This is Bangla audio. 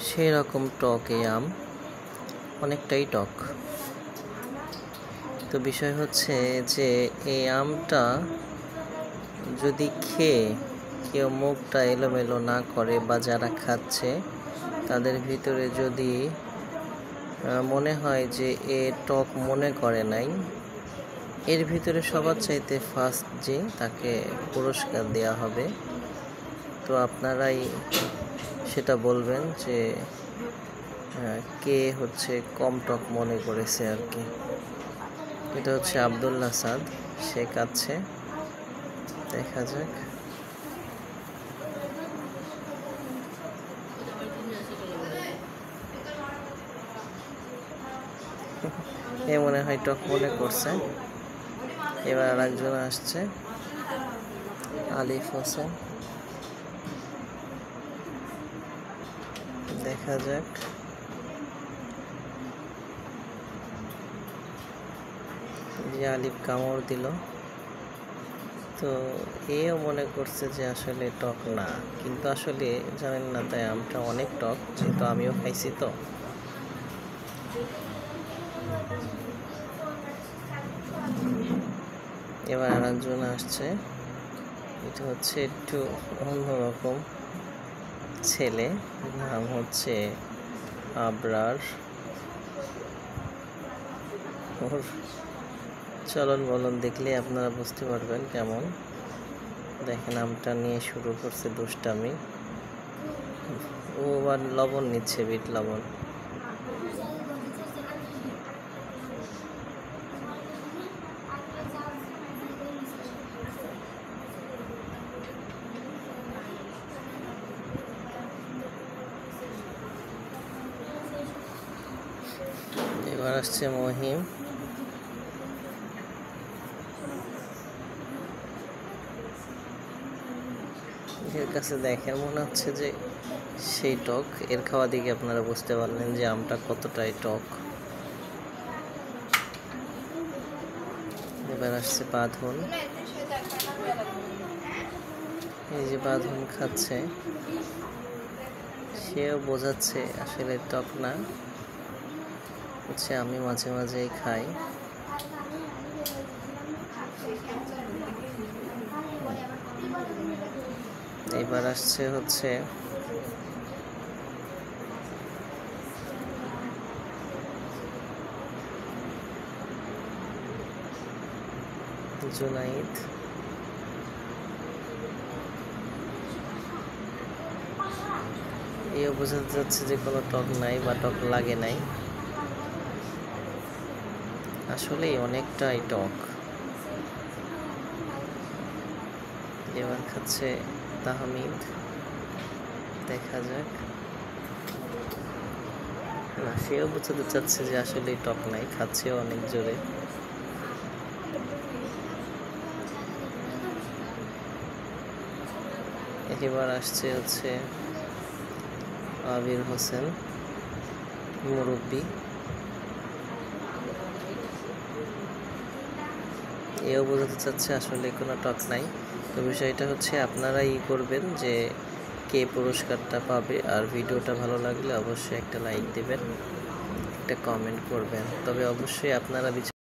সেই রকম টক এই আম, অনেকটাই টক। তো বিষয় হচ্ছে যে এই আমটা যদি খেয়ে কেউ মুখটা এলোমেলো না করে বা যারা খাচ্ছে তাদের ভিতরে যদি মনে হয় যে এ টক মনে করে নাই, এর ভিতরে সবার চাইতে ফার্স্ট যে তাকে পুরস্কার দেওয়া হবে। তো আপনারাই সেটা বলবেন যে কে হচ্ছে কম টক মনে করেছে আর কি। এটা হচ্ছে আব্দুল্লাহ সাদ, সে কাচ্ছে, দেখা যাক। এ মনে হয় টক মনে করছে। এবার আর একজন আসছে, আলিফ হোসেন, দেখা যাক। যে আলিফ কামড় দিল, তো এও মনে করছে যে আসলে টক না, কিন্তু আসলে জানেন না তাই আমটা অনেক টক, যেহেতু আমিও খাইছি। তো এবার আর একজন আসছে, এটা হচ্ছে একটু অন্যরকম ছেলে, নাম হচ্ছে আবরার। ওর চলন বলন দেখলে আপনারা বুঝতে পারবেন কেমন। দেখেন আমটা নিয়ে শুরু করছে দুষ্টামি। ও আবার লবণ নিচ্ছে, বিট লবণ। এবার আসছে মহিম। এর কাছে দেখেন মনে হচ্ছে যে সেই টক, এর খাওয়া দিকে আপনারা বুঝতে পারলেন যে আমটা কতটাই টক। এবার আসছে বাঁধন, এই যে বাঁধন খাচ্ছে, সেও বোঝাচ্ছে আসলে টক না, হচ্ছে আমি মাঝে মাঝেই খাই। এবার আসছে হচ্ছে জুনাইদ। এও বোঝাতে যাচ্ছে যে কোনো টক নাই বা টক লাগে নাই, আসলেই অনেকটাই টক। এবার খাচ্ছে তাহমিদ, দেখা যাক। না, সেও বোঝাতে চাচ্ছে যে আসলে টক নাই, খাচ্ছেও অনেক জোরে। এবার আসছে হচ্ছে আবির হোসেন, মুরব্বী। এও বোঝাতে চাচ্ছে আসলে কোনো টক নাই। তো বিষয়টা হচ্ছে আপনারাই করবেন যে কে পুরস্কারটা পাবে। আর ভিডিওটা ভালো লাগলে অবশ্যই একটা লাইক দিবেন, একটা কমেন্ট করবেন। তবে অবশ্যই আপনারা